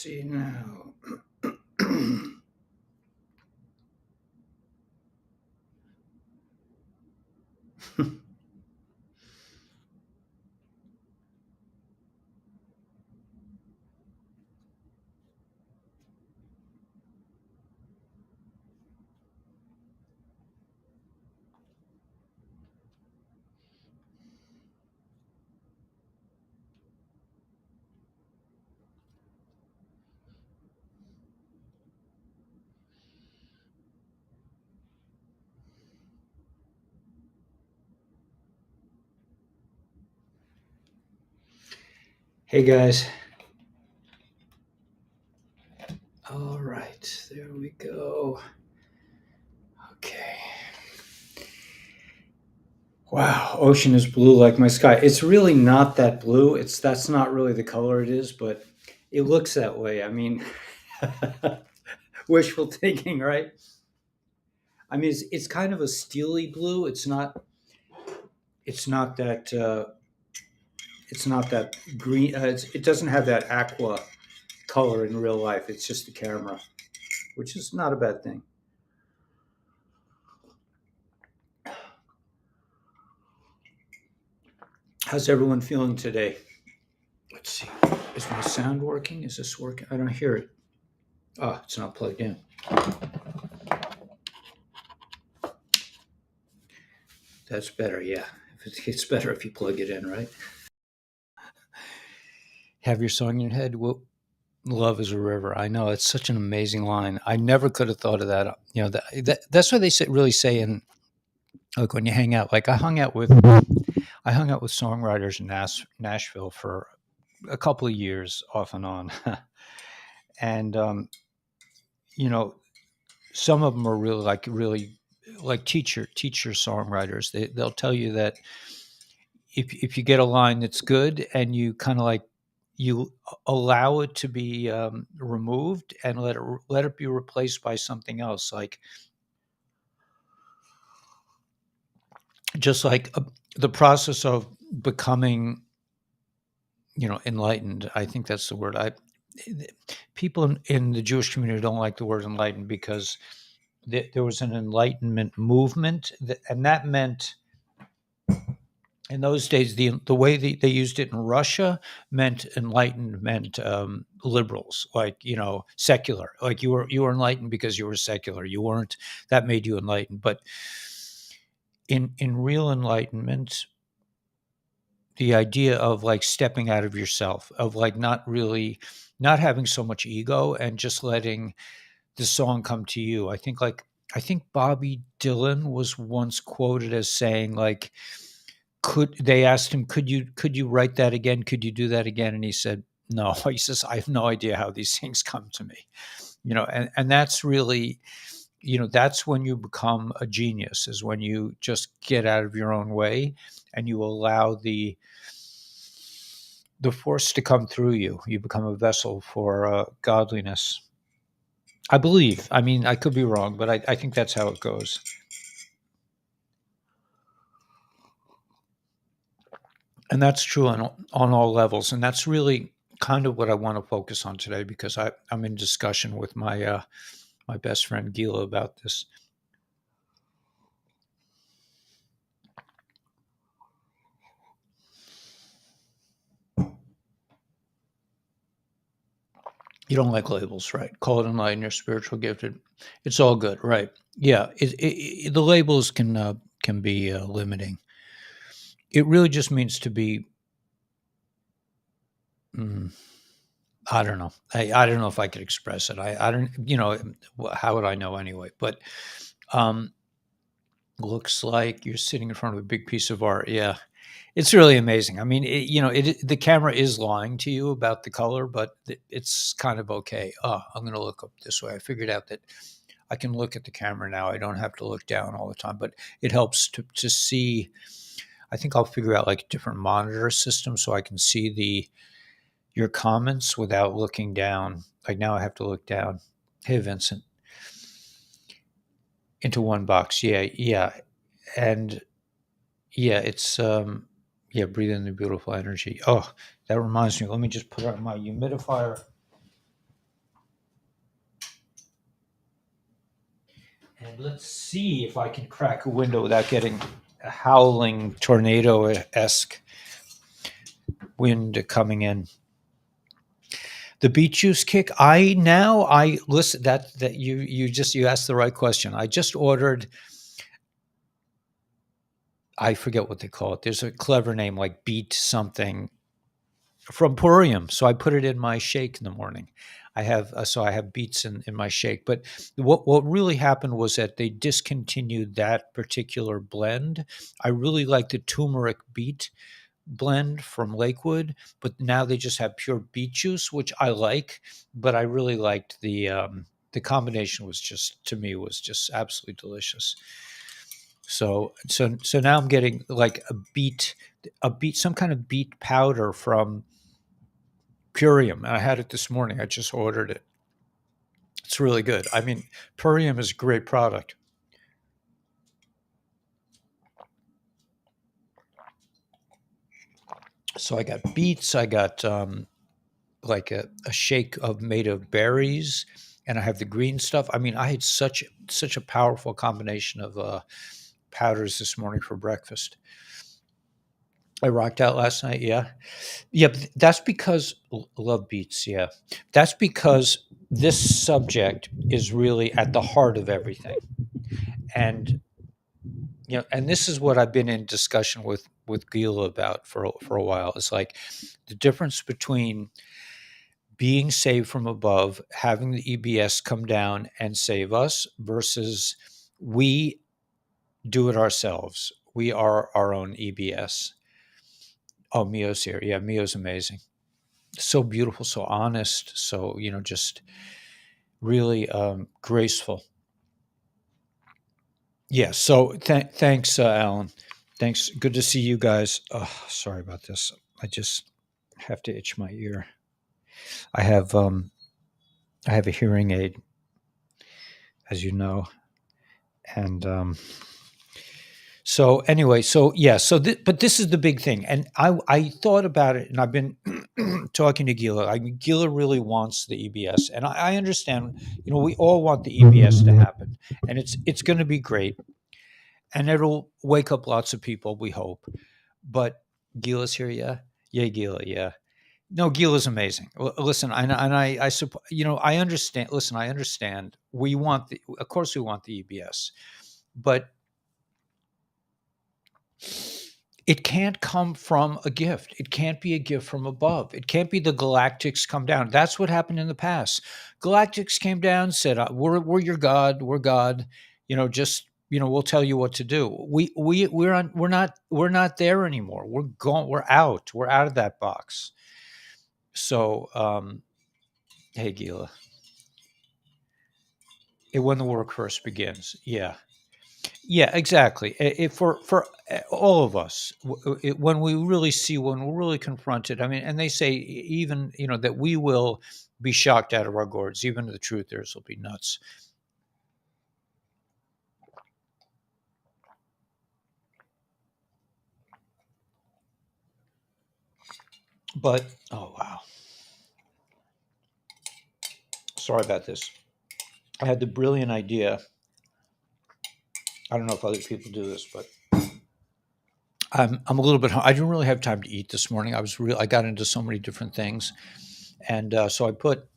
see now. Hey guys. All right, there we go. Okay. Wow, ocean is blue like my sky. It's really not that blue. That's not really the color it is, but it looks that way. I mean, wishful thinking, right? I mean, it's kind of a steely blue. It's not that it's not that green. It doesn't have that aqua color in real life. It's just the camera, which is not a bad thing. How's everyone feeling today? Let's see. Is my sound working? Is this working? I don't hear it. Oh, it's not plugged in. That's better, yeah. It's better if you plug it in, right? Have your song in your head. Well, love is a river. I know, it's such an amazing line. I never could have thought of that. You know, that's what they really say in, like, when you hang out. Like, I hung out with songwriters in Nashville for a couple of years off and on. And you know, some of them are really like teacher songwriters. They'll tell you that if you get a line that's good and you kind of like you allow it to be removed and let it be replaced by something else, like just like the process of becoming, enlightened. I think that's the word. People in the Jewish community don't like the word enlightened because there was an enlightenment movement, and that meant, in those days, the way they used it in Russia meant enlightened meant liberals, like, secular. Like, you were enlightened because you were secular. You weren't, that made you enlightened. But in real enlightenment, the idea of like stepping out of yourself, of like not having so much ego and just letting the song come to you. I think Bobby Dylan was once quoted as saying, like, they asked him, could you write that again? Could you do that again? And he said, no. He says, I have no idea how these things come to me. And that's really, that's when you become a genius, is when you just get out of your own way and you allow the force to come through you. You become a vessel for godliness. I believe. I mean, I could be wrong, but I think that's how it goes. And that's true on all levels. And that's really kind of what I want to focus on today, because I'm in discussion with my my best friend Gila about this. You don't like labels, right? Call it enlightened or spiritual gifted. It's all good, right? Yeah, the labels can be limiting. It really just means to be. Mm, I don't know. I don't know if I could express it. I don't. How would I know anyway? But um, looks like you're sitting in front of a big piece of art. Yeah, it's really amazing. I mean, the camera is lying to you about the color, but it's kind of okay. Oh, I'm going to look up this way. I figured out that I can look at the camera now. I don't have to look down all the time, but it helps to see. I think I'll figure out like a different monitor system so I can see your comments without looking down. Like, now I have to look down. Hey, Vincent, into one box. Yeah, yeah, and yeah, it's yeah, breathe in the beautiful energy. Oh, that reminds me. Let me just put out my humidifier. And let's see if I can crack a window without getting a howling tornado-esque wind coming in. The beet juice kick. I listen. That you asked the right question. I just ordered. I forget what they call it. There's a clever name like beet something from Purium. So I put it in my shake in the morning. I have beets in my shake. But what really happened was that they discontinued that particular blend. I really like the turmeric beet blend from Lakewood, but now they just have pure beet juice, which I like. But I really liked the combination was just to me was just absolutely delicious. So now I'm getting like a beet, some kind of beet powder from Purium. And I had it this morning. I just ordered it. It's really good. I mean, Purium is a great product. So I got beets. I got like a shake of made of berries, and I have the green stuff. I mean, I had such a powerful combination of powders this morning for breakfast. I rocked out last night. Yeah, yeah. That's because love beets. Yeah, that's because this subject is really at the heart of everything, and and this is what I've been in discussion with Gila about for a while. It's like the difference between being saved from above, having the EBS come down and save us, versus we do it ourselves. We are our own EBS. Oh, Mio's here. Yeah, Mio's amazing. So beautiful, so honest, so just really graceful. Yeah. So thanks, Alan. Thanks. Good to see you guys. Oh, sorry about this. I just have to itch my ear. I have um I have a hearing aid, as you know, and so anyway, so yeah, but this is the big thing, and I thought about it, and I've been talking to Gila. Gila really wants the EBS, and I understand. We all want the EBS to happen, and it's going to be great, and it'll wake up lots of people. We hope, but Gila's here, yeah, yeah, Gila, yeah. No, Gila's amazing. Listen, I understand. Listen, I understand. Of course, we want the EBS, but it can't come from a gift. It can't be a gift from above. It can't be the galactics come down. That's what happened in the past. Galactics came down, said, "We're your God. We're God. Just we'll tell you what to do." We're not there anymore. We're gone. We're out. We're out of that box. So, hey, Gila, when the work first begins, yeah. Yeah, exactly. For all of us, when we really see, when we're really confronted, I mean, and they say even that we will be shocked out of our gourds. Even the truthers will be nuts. But oh wow, sorry about this. I had the brilliant idea. I don't know if other people do this, but I'm a little bit. I didn't really have time to eat this morning. I got into so many different things, and so I put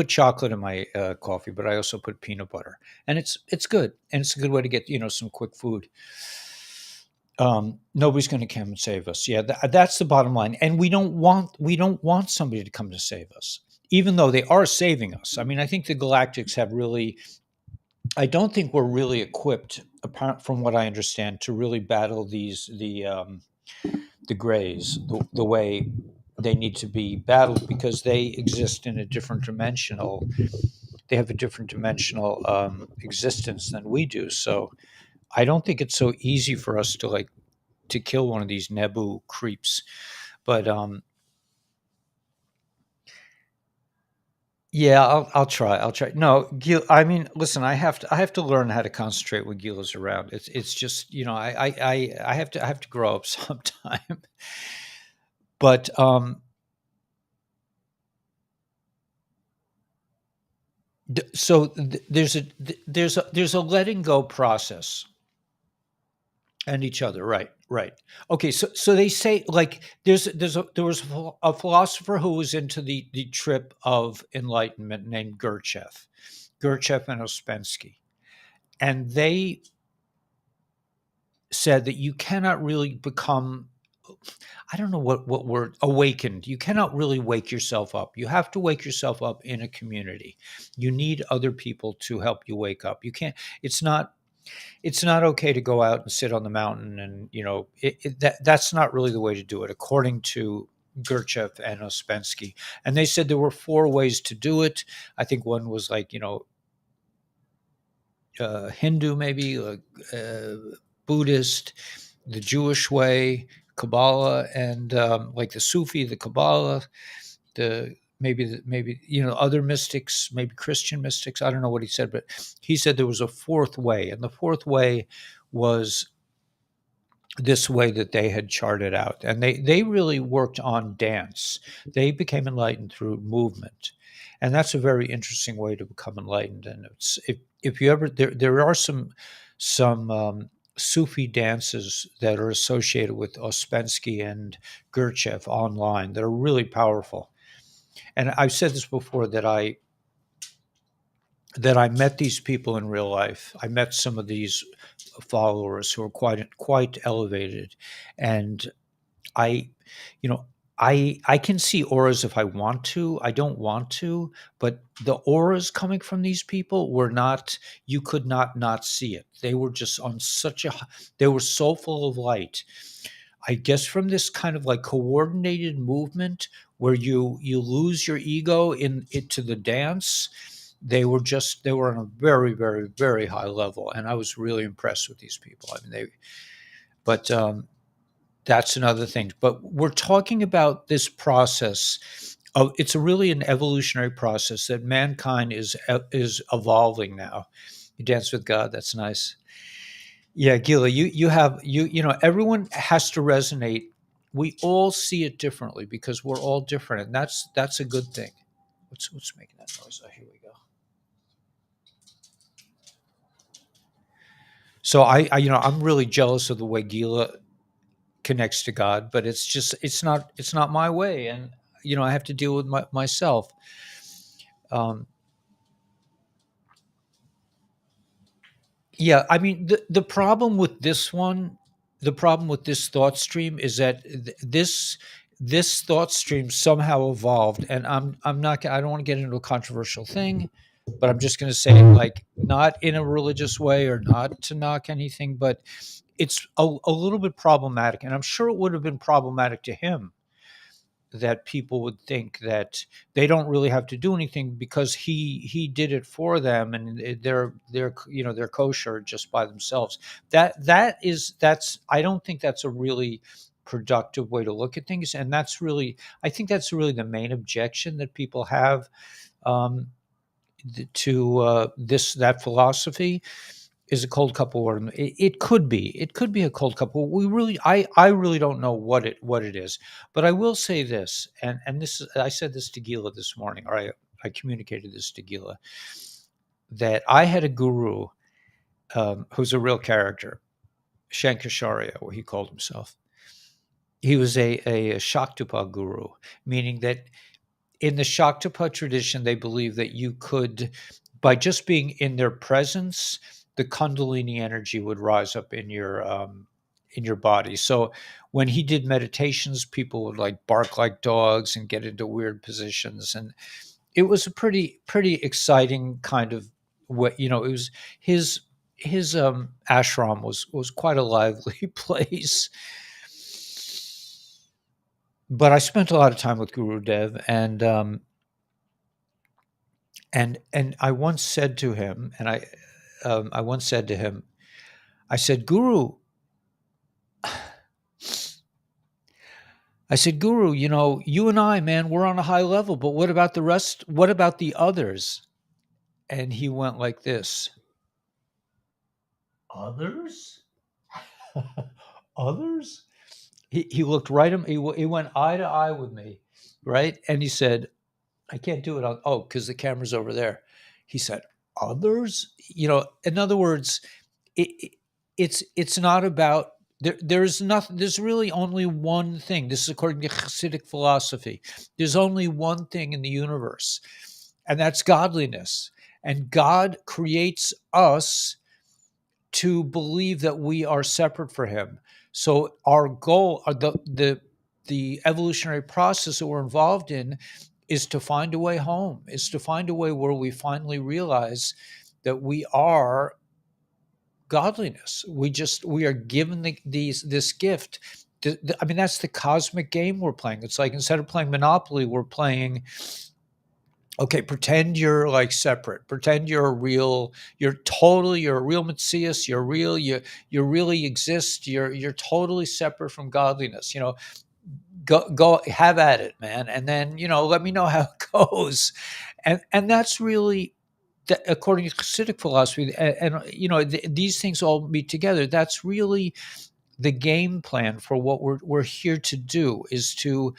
chocolate in my coffee, but I also put peanut butter, and it's good, and it's a good way to get some quick food. Nobody's going to come and save us. Yeah, that's the bottom line, and we don't want somebody to come to save us, even though they are saving us. I mean, I think the Galactics have really. I don't think we're really equipped, apart from what I understand, to really battle the Greys the way they need to be battled, because they exist in a different dimensional. They have a different dimensional existence than we do. So I don't think it's so easy for us to kill one of these Nebu creeps. But yeah, I'll try. I'll try. No, I mean, listen, I have to learn how to concentrate when Gila's around. It's just I have to grow up sometime. But There's a letting go process, and each other, right, right. Okay, so they say, like, there was a philosopher who was into the trip of enlightenment named Gurdjieff and Ouspensky, and they said that you cannot really become, I don't know what word, awakened. You cannot really wake yourself up. You have to wake yourself up in a community. You need other people to help you wake up. You can't. It's not okay to go out and sit on the mountain, and that's not really the way to do it, according to Gurdjieff and Ouspensky. And they said there were four ways to do it. I think one was like, Hindu, maybe, uh, Buddhist, the Jewish way, Kabbalah, and like the Sufi, the Kabbalah, maybe other mystics, maybe Christian mystics. I don't know what he said, but he said there was a fourth way, and the fourth way was this way that they had charted out, and they really worked on dance. They became enlightened through movement, and that's a very interesting way to become enlightened. And it's, if you ever, there are some Sufi dances that are associated with Ouspensky and Gurdjieff online that are really powerful. And I've said this before, that I met these people in real life. I met some of these followers who are quite elevated, and I, you know, I can see auras if I want to. I don't want to, but the auras coming from these people were not. You could not see it. They were just on such a. They were so full of light. I guess from this kind of like coordinated movement where you lose your ego in it to the dance. They were on a very, very, very high level, and I was really impressed with these people. I mean, but that's another thing. But we're talking about this process of, it's a really an evolutionary process that mankind is evolving now. You dance with God. That's nice. Yeah, Gila, you have everyone has to resonate. We all see it differently because we're all different, and that's a good thing. What's making that noise? Oh, here we go. So I'm really jealous of the way Gila connects to God, but it's not my way, and I have to deal with myself. Um, Yeah, I mean, the problem with this one, the problem with this thought stream is that this thought stream somehow evolved, and I'm not I don't want to get into a controversial thing, but I'm just going to say, like, not in a religious way or not to knock anything, but it's a little bit problematic, and I'm sure it would have been problematic to him that people would think that they don't really have to do anything because he did it for them, and they're kosher just by themselves. That's I don't think that's a really productive way to look at things, and I think that's really the main objection that people have, um, to this that philosophy is a cold cup of water. It could be a cold cup. I really don't know what it is, but I will say this, and this is, I said this to Gila this morning, or I communicated this to Gila, that I had a guru, who's a real character, Shankacharya, what he called himself. He was a Shaktipa guru, meaning that in the Shaktapa tradition, they believe that you could, by just being in their presence, the Kundalini energy would rise up in your body. So when he did meditations, people would like bark like dogs and get into weird positions, and it was a pretty exciting kind of way. It was his ashram was quite a lively place. But I spent a lot of time with Guru Dev, and I once said to him, I once said to him, I said, Guru, you and I, man, we're on a high level, but what about the rest? What about the others? And he went like this, others, others. He looked right at me. He went eye to eye with me, right? And he said, I can't do it on, oh, because the camera's over there. He said, others? In other words, it, it's not about there's nothing. There's really only one thing. This is according to Hasidic philosophy. There's only one thing in the universe, and that's godliness. And God creates us to believe that we are separate for Him. So our goal, the evolutionary process that we're involved in, is to find a way home. Is to find a way where we finally realize that we are godliness. We are given this gift. I mean, that's the cosmic game we're playing. It's like, instead of playing Monopoly, we're playing, okay, pretend you're like separate. Pretend you're a real, you're a real Matthias. You're real. You really exist. You're totally separate from godliness. Go have at it, man. And then, let me know how it goes. And that's really, according to Hasidic philosophy, these things all meet together. That's really the game plan for what we're here to do, is to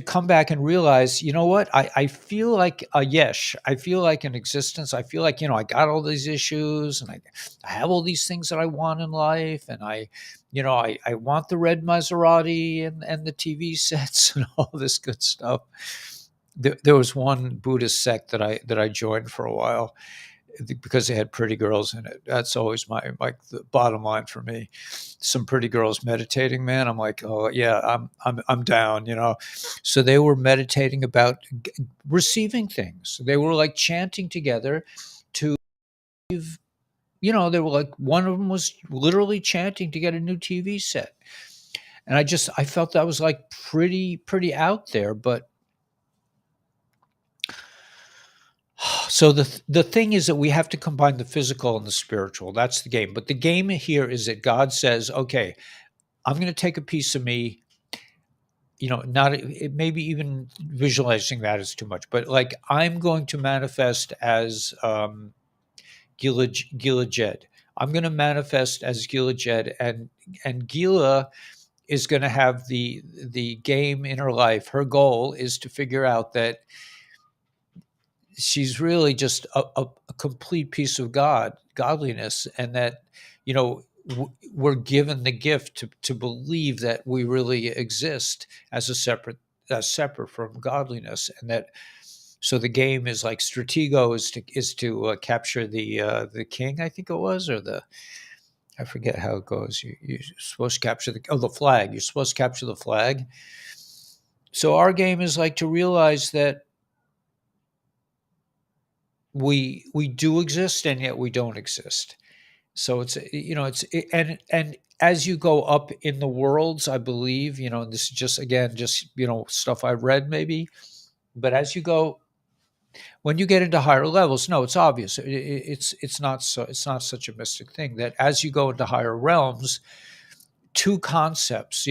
come back and realize, you know what, I feel like a yesh. I feel like an existence. I feel like, I got all these issues, and I have all these things that I want in life. And I want the red Maserati and the TV sets and all this good stuff. There was one Buddhist sect that I joined for a while, because they had pretty girls in it. That's always the bottom line for me. Some pretty girls meditating, man. I'm like, oh yeah, I'm down. So they were meditating about receiving things. They were like chanting together to, they were like, one of them was literally chanting to get a new TV set, and I felt that was like pretty out there, but. So the thing is that we have to combine the physical and the spiritual. That's the game. But the game here is that God says, okay, I'm going to take a piece of me, not maybe even visualizing that is too much, but like, I'm going to manifest as Gila Jed. I'm going to manifest as Gila Jed, and Gila is going to have the game in her life. Her goal is to figure out that she's really just a complete piece of godliness, and that, we're given the gift to believe that we really exist as separate from godliness, and that, so the game is like Stratego is to capture the king, I think it was, or I forget how it goes. You're supposed to capture the flag. You're supposed to capture the flag. So our game is like to realize that we do exist, and yet we don't exist. So and as you go up in the worlds, I believe, and this is just, again, just, stuff I've read maybe, but as you go, when you get into higher levels, no, it's obvious. It's not such a mystic thing, that as you go into higher realms, two concepts,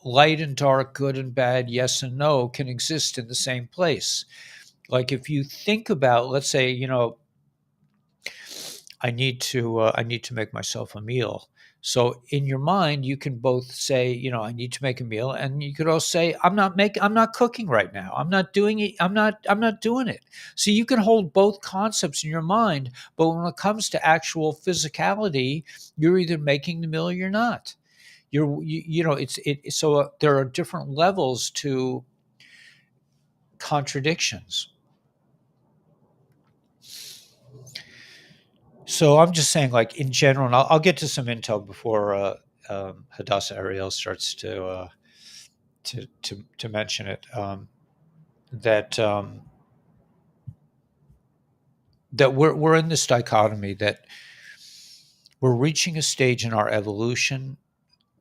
light and dark, good and bad, yes and no, can exist in the same place. Like, if you think about, let's say, I need to make myself a meal. So in your mind, you can both say, I need to make a meal, and you could also say, I'm not cooking right now. I'm not doing it. I'm not doing it. So you can hold both concepts in your mind, but when it comes to actual physicality, you're either making the meal or you're not. So there are different levels to contradictions. So I'm just saying, like, in general, and I'll get to some intel before Hadassah Ariel starts to mention it. That that we're in this dichotomy, that we're reaching a stage in our evolution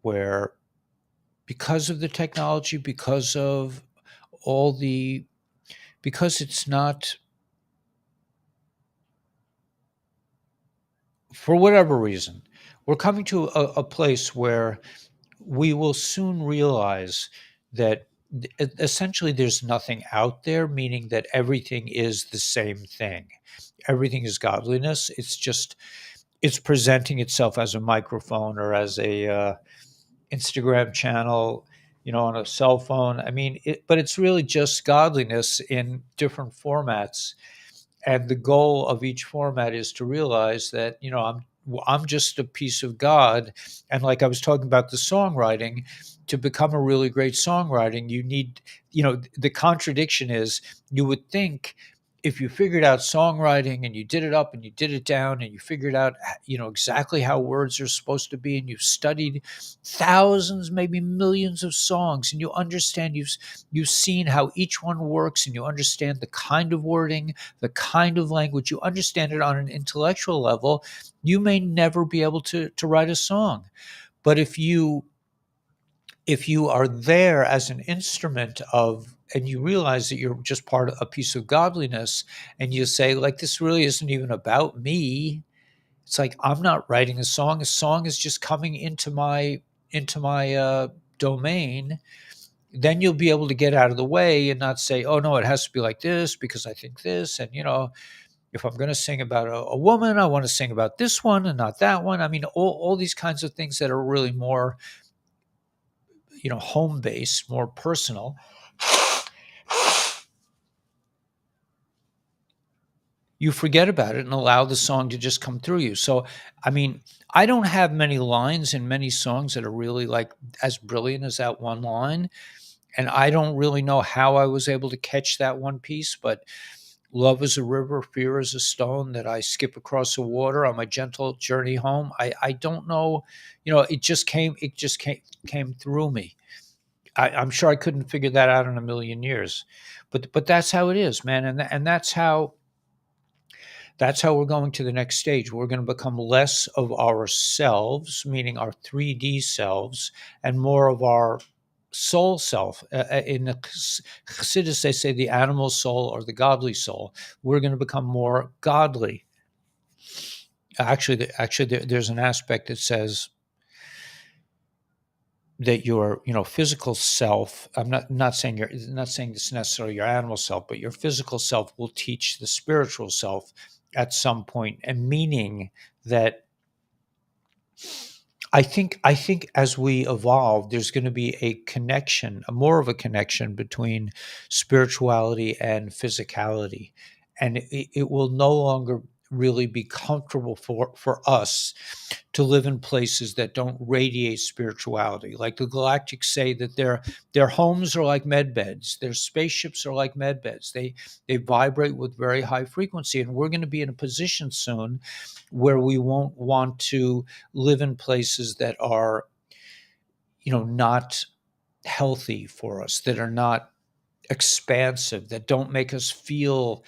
where, because of the technology, because of all the, because it's not, for whatever reason, we're coming to a place where we will soon realize that essentially there's nothing out there, meaning that everything is the same thing. Everything is godliness. It's presenting itself as a microphone, or as a Instagram channel, on a cell phone. I mean, but it's really just godliness in different formats. And the goal of each format is to realize that, I'm just a piece of God. And like I was talking about the songwriting, to become a really great songwriting, you need, the contradiction is, you would think, if you figured out songwriting and you did it up and you did it down and you figured out, exactly how words are supposed to be, and you've studied thousands, maybe millions of songs, and you understand, you've seen how each one works, and you understand the kind of wording, the kind of language, you understand it on an intellectual level, you may never be able to write a song. But if you are there as an instrument of, and you realize that you're just part of a piece of godliness, and you say, like, this really isn't even about me. It's like, I'm not writing a song is just coming into my domain. Then you'll be able to get out of the way and not say, oh no, it has to be like this because I think this. And if I'm going to sing about a woman, I want to sing about this one and not that one. I mean, all these kinds of things that are really more, home based, more personal. You forget about it and allow the song to just come through you. So, I mean, I don't have many lines in many songs that are really like as brilliant as that one line. And I don't really know how I was able to catch that one piece, but love is a river, fear is a stone that I skip across the water on my gentle journey home. I don't know, it just came through me. I'm sure I couldn't figure that out in a million years, but that's how it is, man. And that's how we're going to the next stage. We're going to become less of ourselves, meaning our 3D selves, and more of our soul self. In the Hasidus, they say the animal soul or the godly soul. We're going to become more godly. Actually, there's an aspect that says that your physical self, I'm not saying it's necessarily your animal self, but your physical self will teach the spiritual self at some point, and meaning that I think as we evolve, there's going to be a connection, a more of a connection between spirituality and physicality, and it will no longer really be comfortable for us to live in places that don't radiate spirituality. Like the Galactics say that their homes are like med beds, their spaceships are like med beds. They vibrate with very high frequency, and we're going to be in a position soon where we won't want to live in places that are, not healthy for us, that are not expansive, that don't make us feel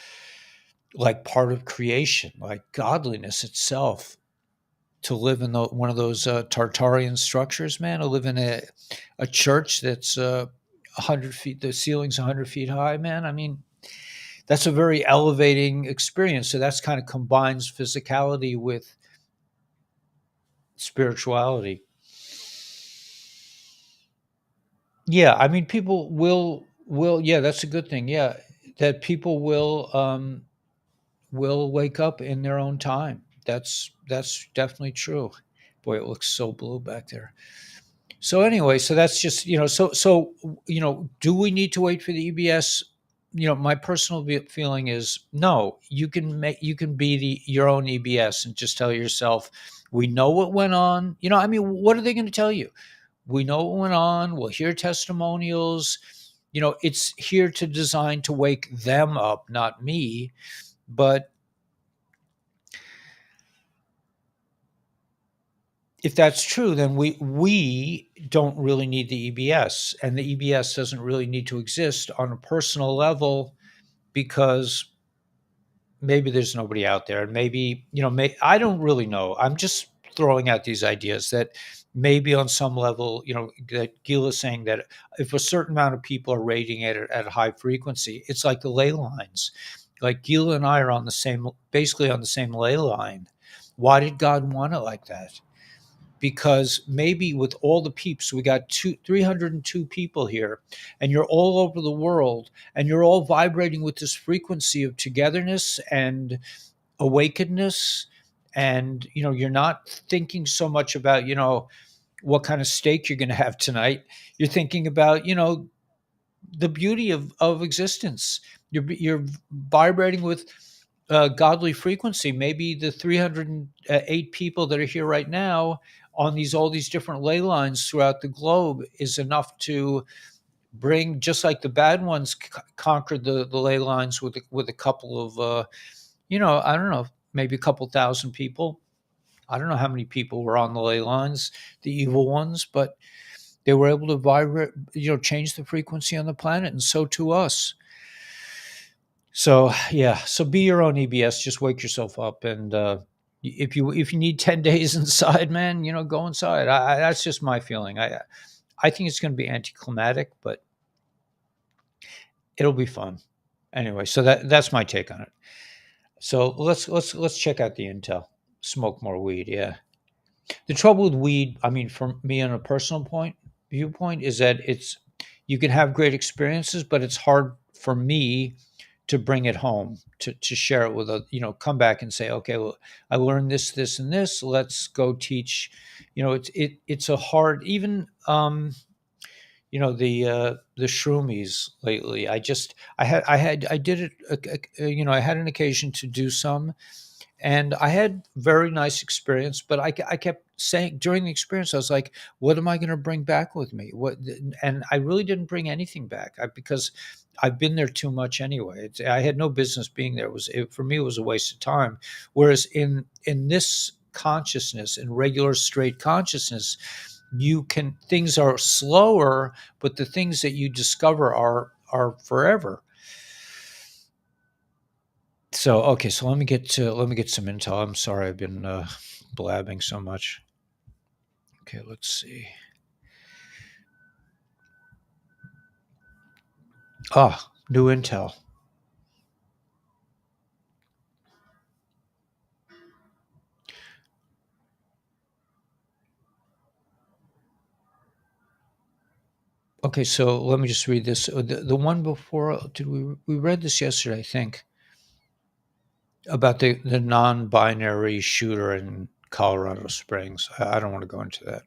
like part of creation, like godliness itself. To live in one of those Tartarian structures, man, to live in a church that's 100 feet, the ceiling's 100 feet high, man. I mean, that's a very elevating experience. So that's kind of combines physicality with spirituality. Yeah, I mean, people will yeah, that's a good thing. Yeah, that people will wake up in their own time. That's definitely true. Boy, it looks so blue back there. So anyway, so that's just, do we need to wait for the EBS? My personal feeling is no. You can be your own EBS and just tell yourself, we know what went on. I mean, what are they going to tell you? We know what went on. We'll hear testimonials. It's here to design to wake them up, not me. But if that's true, then we don't really need the EBS, and the EBS doesn't really need to exist on a personal level, because maybe there's nobody out there, and maybe I don't really know. I'm just throwing out these ideas that maybe on some level, that Gil is saying that if a certain amount of people are rating it at a high frequency, it's like the ley lines. Like Gil and I are basically on the same ley line. Why did God want it like that? Because maybe with all the peeps, we got 302 people here, and you're all over the world, and you're all vibrating with this frequency of togetherness and awakenedness. And you're not thinking so much about what kind of steak you're going to have tonight. You're thinking about the beauty of existence. You're vibrating with godly frequency. Maybe the 308 people that are here right now on these all these different ley lines throughout the globe is enough to bring, just like the bad ones conquered the ley lines with a couple of I don't know, maybe a couple thousand people. I don't know how many people were on the ley lines, the evil ones, but they were able to vibrate, change the frequency on the planet, and so to us. So yeah, so be your own EBS. Just wake yourself up, and if you need 10 days inside, man, go inside. That's just my feeling. I think it's going to be anticlimactic, but it'll be fun. Anyway, so that's my take on it. So let's check out the intel. Smoke more weed, yeah. The trouble with weed, I mean, for me on a personal viewpoint, is that you can have great experiences, but it's hard for me to bring it home to share it with come back and say, okay, well, I learned this and this. Let's go teach. It's a hard, even the shroomies lately. I did it. I had an occasion to do some, and I had very nice experience, but I kept saying during the experience, I was like, what am I going to bring back with me? And I really didn't bring anything back because I've been there too much anyway. I had no business being there. For me, it was a waste of time. Whereas in this consciousness, in regular straight consciousness, things are slower, but the things that you discover are forever. So okay, so let me get some intel. I'm sorry, I've been blabbing so much. Okay, let's see. New intel. Okay, so let me just read this. The one before, did we read this yesterday? I think about the non-binary shooter in Colorado Springs. I don't want to go into that.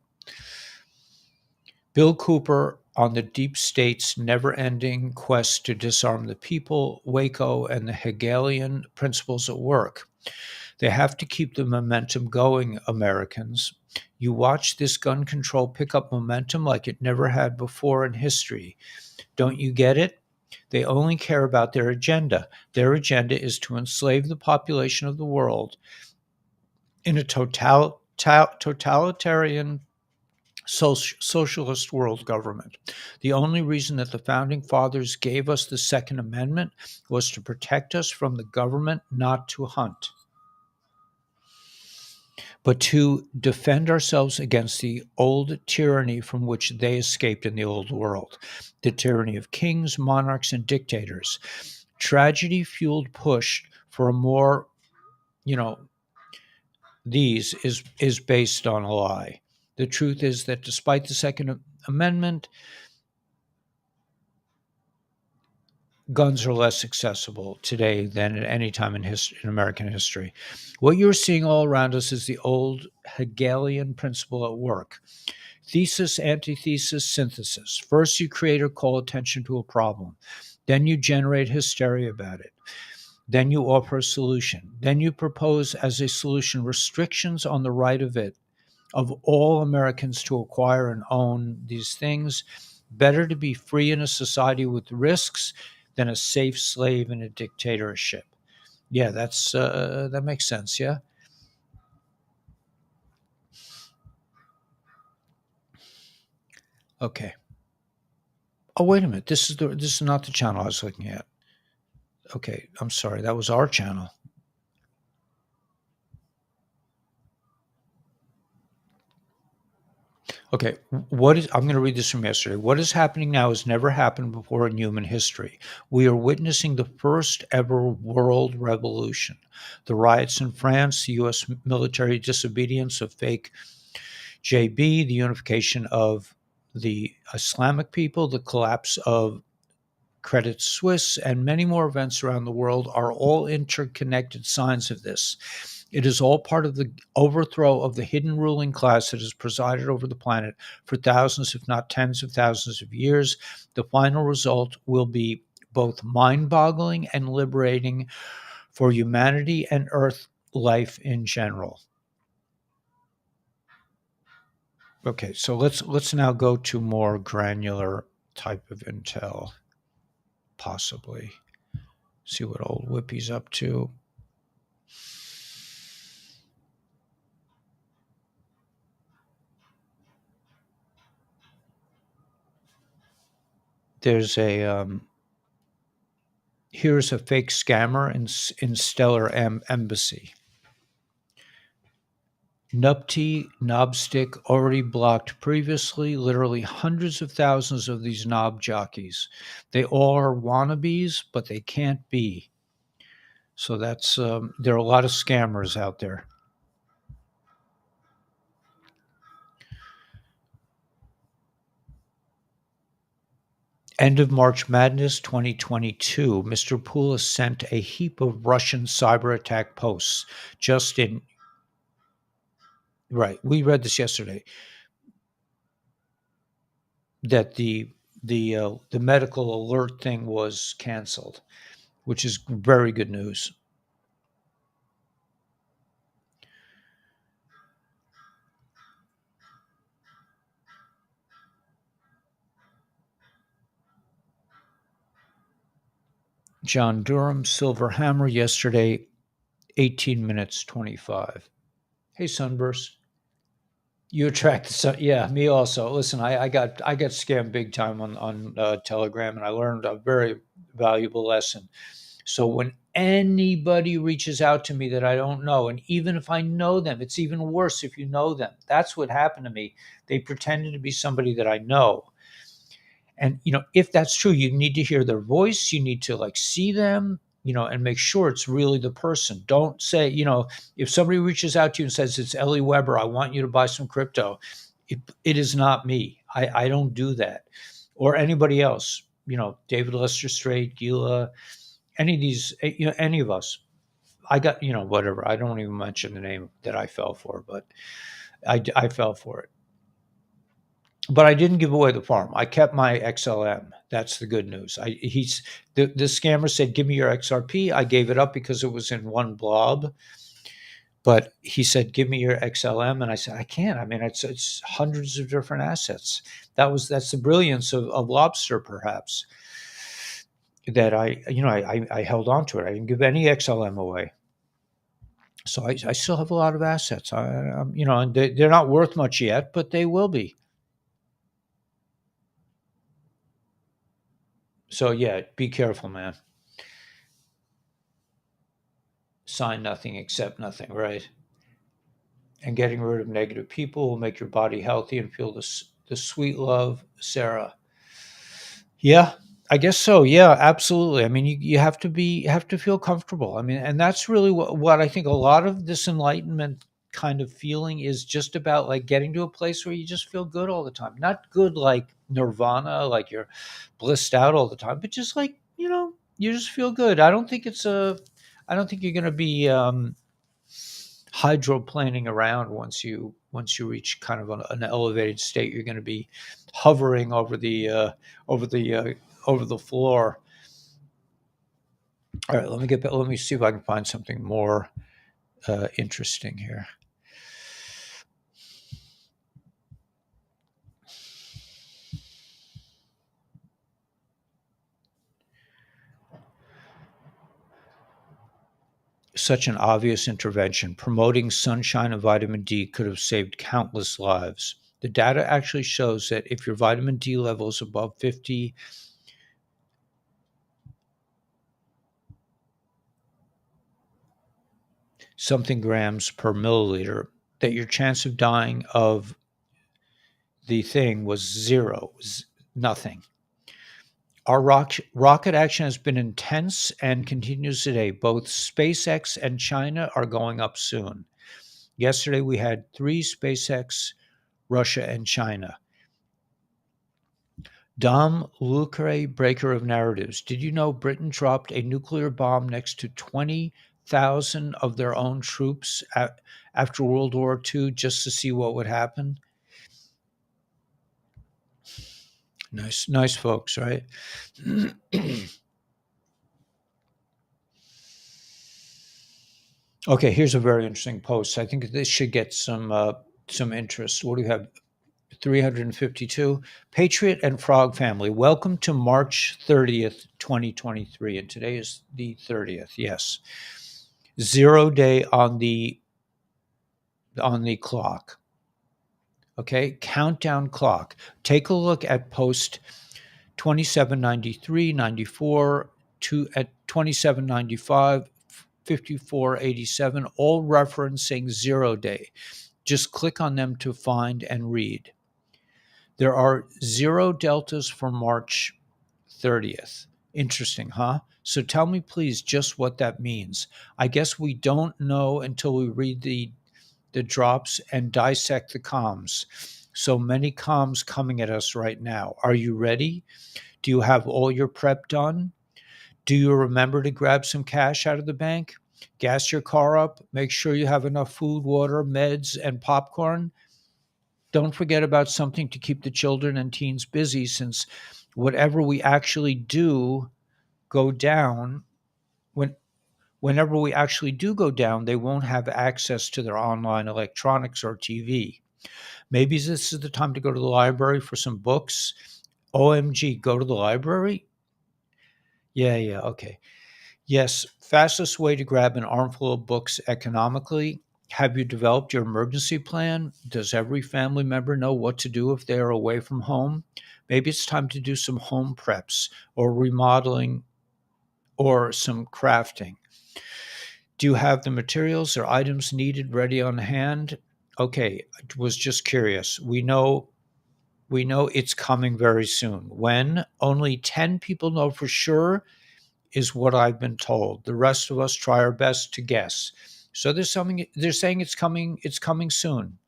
Bill Cooper on the deep state's never-ending quest to disarm the people, Waco, and the Hegelian principles at work. They have to keep the momentum going, Americans. You watch this gun control pick up momentum like it never had before in history. Don't you get it? They only care about their agenda. Their agenda is to enslave the population of the world in a totalitarian socialist world government. The only reason that the founding fathers gave us the Second Amendment was to protect us from the government, not to hunt, but to defend ourselves against the old tyranny from which they escaped in the old world, the tyranny of kings, monarchs, and dictators. Tragedy fueled push for a more, these is based on a lie. The truth is that despite the Second Amendment, guns are less accessible today than at any time in American history. What you're seeing all around us is the old Hegelian principle at work. Thesis, antithesis, synthesis. First, you create or call attention to a problem. Then you generate hysteria about it. Then you offer a solution. Then you propose as a solution restrictions on the right of all Americans to acquire and own these things. Better to be free in a society with risks than a safe slave in a dictatorship. Yeah, that makes sense. Yeah. Okay. Oh, wait a minute. This is not the channel I was looking at. Okay, I'm sorry. That was our channel. Okay, I'm going to read this from yesterday. What is happening now has never happened before in human history. We are witnessing the first ever world revolution. The riots in France, the U.S. military disobedience of fake JB, the unification of the Islamic people, the collapse of Credit Suisse, and many more events around the world are all interconnected signs of this. It is all part of the overthrow of the hidden ruling class that has presided over the planet for thousands, if not tens of thousands of years. The final result will be both mind-boggling and liberating for humanity and Earth life in general. Okay, so let's now go to more granular type of intel, possibly. See what old Whippy's up to. There's a here's a fake scammer in Stellar Embassy. Nupty Knobstick already blocked previously literally hundreds of thousands of these knob jockeys. They all are wannabes, but they can't be. So that's there are a lot of scammers out there. End of March Madness 2022. Mr. Poulos sent a heap of Russian cyber attack posts just in. Right, we read this yesterday. That the medical alert thing was canceled, which is very good news. John Durham, Silver Hammer, yesterday, 18 minutes 25. Hey, Sunburst. You attract the sun. Yeah, me also. Listen, I got scammed big time on Telegram, and I learned a very valuable lesson. So when anybody reaches out to me that I don't know, and even if I know them, it's even worse if you know them. That's what happened to me. They pretended to be somebody that I know. And if that's true, you need to hear their voice, you need to like see them, and make sure it's really the person. Don't say, if somebody reaches out to you and says it's Ellie Weber, I want you to buy some crypto, it is not me. I don't do that. Or anybody else, David Lester Straight, Gila, any of these, any of us. I got, whatever. I don't even mention the name that I fell for, but I fell for it. But I didn't give away the farm. I kept my XLM. That's the good news. The scammer said, "Give me your XRP." I gave it up because it was in one blob. But he said, "Give me your XLM," and I said, "I can't. I mean, it's hundreds of different assets." That's the brilliance of Lobster, perhaps. That I held on to it. I didn't give any XLM away. So I still have a lot of assets. And they're not worth much yet, but they will be. So yeah, be careful, man. Sign nothing, accept nothing, right? And getting rid of negative people will make your body healthy and feel the sweet love, Sarah. Yeah, I guess so. Yeah, absolutely. I mean, you have to feel comfortable. I mean, and that's really what I think a lot of this enlightenment kind of feeling is just about, like getting to a place where you just feel good all the time. Not good like nirvana, like you're blissed out all the time, but just like, you just feel good. I don't think you're going to be hydroplaning around once you reach kind of an elevated state. You're going to be hovering over the over the floor. All right, let me see if I can find something more interesting here. Such an obvious intervention. Promoting sunshine and vitamin D could have saved countless lives. The data actually shows that if your vitamin D level is above 50 something grams per milliliter, that your chance of dying of the thing was zero, nothing. Our rocket action has been intense and continues today. Both SpaceX and China are going up soon. Yesterday, we had 3 SpaceX, Russia, and China. Dom Lucre, breaker of narratives. Did you know Britain dropped a nuclear bomb next to 20,000 of their own troops after World War II just to see what would happen? Nice folks, right? Okay, here's a very interesting post. I think this should get some interest. What do you have? 352. Patriot and Frog family, welcome to March 30th, 2023. And today is the 30th. Yes. 0 day on the clock. Okay, countdown clock. Take a look at post 2793, 94, at 2795, 5487, all referencing 0 day. Just click on them to find and read. There are 0 deltas for March 30th. Interesting, huh? So tell me, please, just what that means. I guess we don't know until we read the drops and dissect the comms. So many comms coming at us right now. Are you ready? Do you have all your prep done? Do you remember to grab some cash out of the bank? Gas your car up? Make sure you have enough food, water, meds, and popcorn. Don't forget about something to keep the children and teens busy, since whatever we actually do go down, when whenever we actually do go down, they won't have access to their online electronics or TV. Maybe this is the time to go to the library for some books. OMG, go to the library? Yeah, okay. Yes, fastest way to grab an armful of books economically. Have you developed your emergency plan? Does every family member know what to do if they are away from home? Maybe it's time to do some home preps or remodeling or some crafting. Do you have the materials or items needed ready on hand? Okay, I was just curious. We know it's coming very soon. When? Only 10 people know for sure, is what I've been told. The rest of us try our best to guess. So they're saying it's coming soon.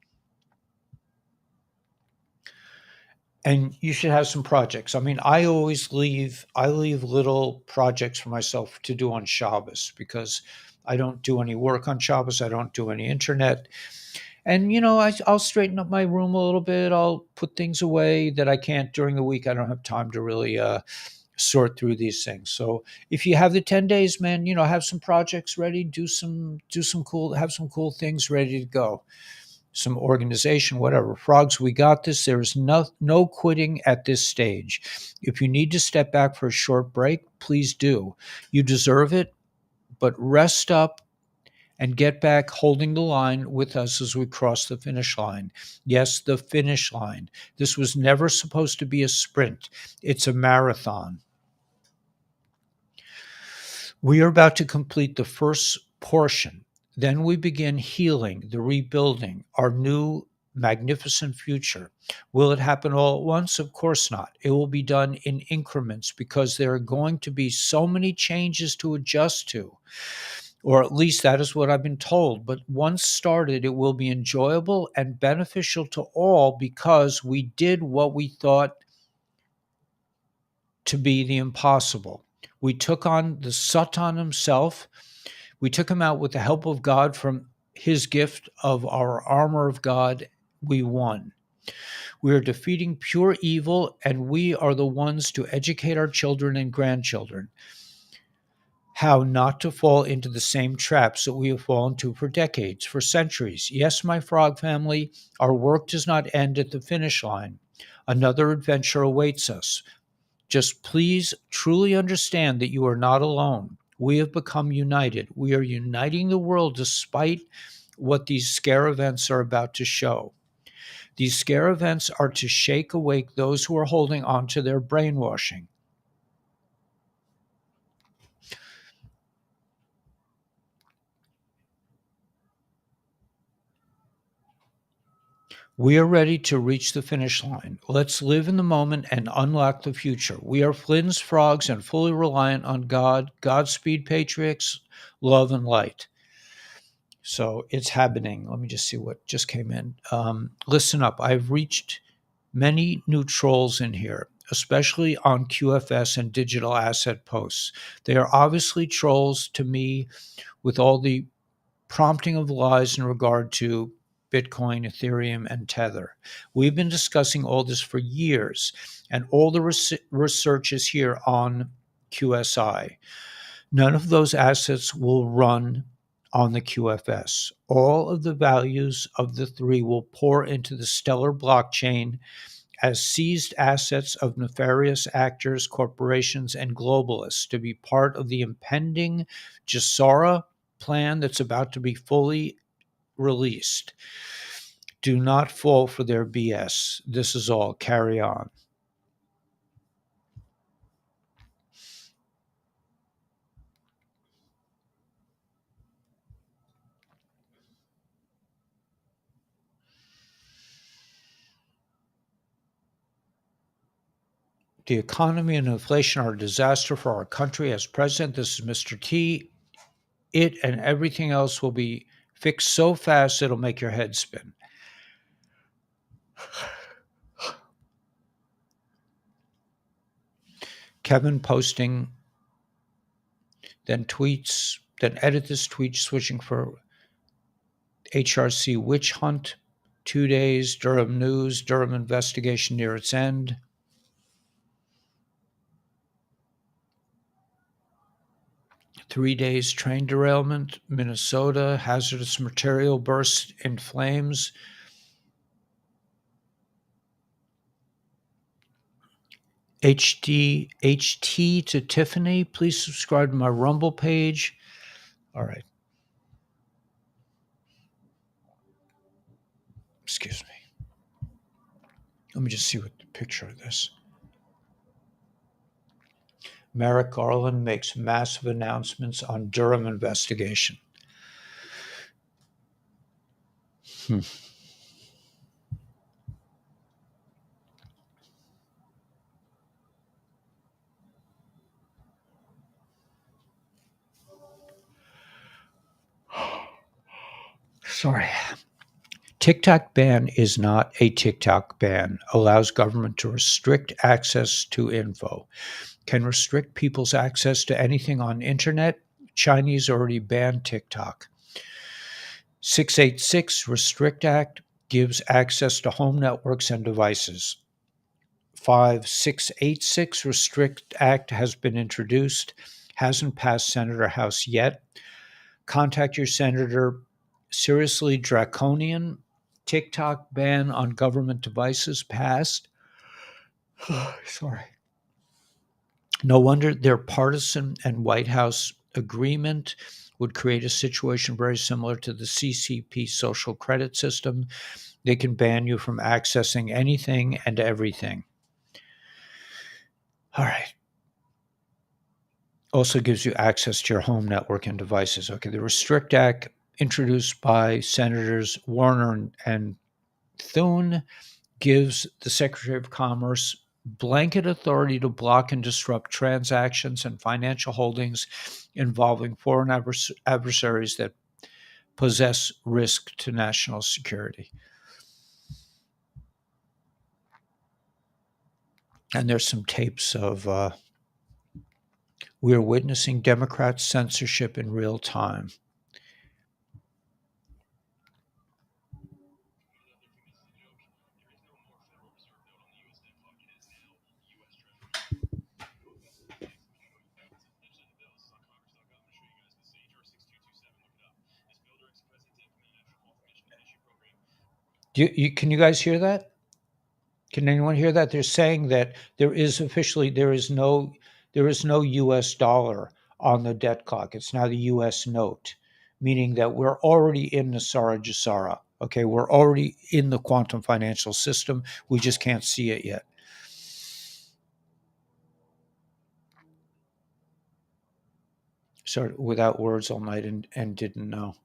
And you should have some projects. I mean, I leave little projects for myself to do on Shabbos, because I don't do any work on Shabbos. I don't do any internet. And I'll straighten up my room a little bit. I'll put things away that I can't during the week. I don't have time to really sort through these things. So if you have the 10 days, man, have some projects ready, have some cool things ready to go. Some organization, whatever. Frogs, we got this. There is no quitting at this stage. If you need to step back for a short break, please do. You deserve it, but rest up and get back holding the line with us as we cross the finish line. Yes, the finish line. This was never supposed to be a sprint. It's a marathon. We are about to complete the first portion. Then we begin healing, the rebuilding, our new magnificent future. Will it happen all at once? Of course not. It will be done in increments, because there are going to be so many changes to adjust to. Or at least that is what I've been told. But once started, it will be enjoyable and beneficial to all, because we did what we thought to be the impossible. We took on the Satan himself. We took him out with the help of God from his gift of our armor of God. We won. We are defeating pure evil, and we are the ones to educate our children and grandchildren how not to fall into the same traps that we have fallen to for decades, for centuries. Yes, my frog family, our work does not end at the finish line. Another adventure awaits us. Just please truly understand that you are not alone. We have become united. We are uniting the world despite what these scare events are about to show. These scare events are to shake awake those who are holding on to their brainwashing. We are ready to reach the finish line. Let's live in the moment and unlock the future. We are Flynn's frogs and fully reliant on God. Godspeed, patriots, love and light. So it's happening. Let me just see what just came in. Listen up. I've reached many new trolls in here, especially on QFS and digital asset posts. They are obviously trolls to me, with all the prompting of lies in regard to Bitcoin, Ethereum, and Tether. We've been discussing all this for years, and all the research is here on QSI. None of those assets will run on the QFS. All of the values of the three will pour into the Stellar blockchain as seized assets of nefarious actors, corporations, and globalists to be part of the impending Jassara plan that's about to be fully released. Do not fall for their BS. This is all. Carry on. The economy and inflation are a disaster for our country. As president, this is Mr. T. It and everything else will be fixed so fast it'll make your head spin. Kevin posting, then tweets, then edit this tweet, switching for HRC witch hunt, 2 days, Durham news, Durham investigation near its end. Three days train derailment, Minnesota, hazardous material burst in flames. HT to Tiffany, please subscribe to my Rumble page. All right. Excuse me. Let me just see what the picture of this. Merrick Garland makes massive announcements on Durham investigation. Sorry. TikTok ban is not a TikTok ban. Allows government to restrict access to info. Can restrict people's access to anything on internet. Chinese already banned TikTok. 686 Restrict Act gives access to home networks and devices. 5686 Restrict Act has been introduced, hasn't passed Senate or House yet. Contact your senator. Seriously draconian. TikTok ban on government devices passed. Sorry. No wonder their partisan and White House agreement would create a situation very similar to the CCP social credit system. They can ban you from accessing anything and everything. All right. Also gives you access to your home network and devices. Okay, the Restrict Act, introduced by Senators Warner and Thune, gives the Secretary of Commerce blanket authority to block and disrupt transactions and financial holdings involving foreign adversaries that possess risk to national security. And there's some tapes of we're witnessing Democrat censorship in real time. Can you guys hear that? Can anyone hear that? They're saying that there is no US dollar on the debt clock. It's now the US note, meaning that we're already in Nasara Jassara. Okay, we're already in the quantum financial system. We just can't see it yet. So without words all night and didn't know.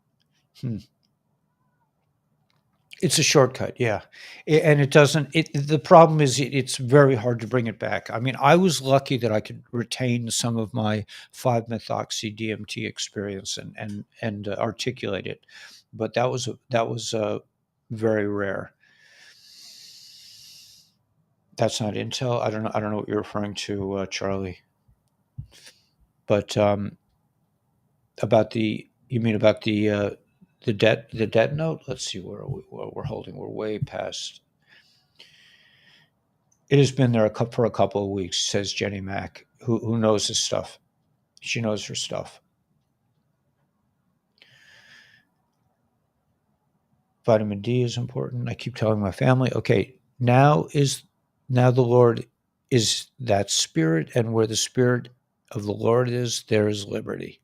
It's a shortcut, yeah, and it doesn't. The problem is it's very hard to bring it back. I mean, I was lucky that I could retain some of my 5-methoxy DMT experience and articulate it, but that was very rare. That's not Intel. I don't know what you're referring to, Charlie. But about the you mean about the debt note? Let's see where we're holding. We're way past. It has been there for a couple of weeks, says Jenny Mack, who knows his stuff. She knows her stuff. Vitamin D is important. I keep telling my family, okay, now the Lord is that spirit, and where the spirit of the Lord is, there is liberty.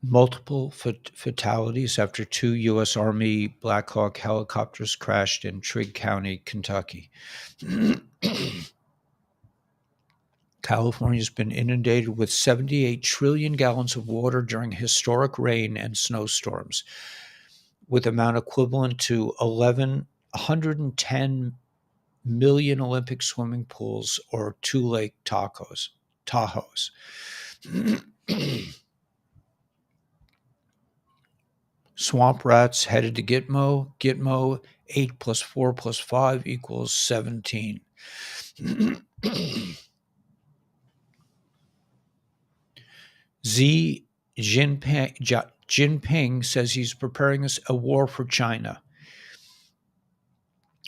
Multiple fatalities after 2 U.S. Army Black Hawk helicopters crashed in Trigg County, Kentucky. California has been inundated with 78 trillion gallons of water during historic rain and snowstorms, with amount equivalent to 110 million Olympic swimming pools or 2 Lake Tahoes. Swamp rats headed to Gitmo. Gitmo, 8 plus 4 plus 5 equals 17. Xi Jinping says he's preparing a war for China.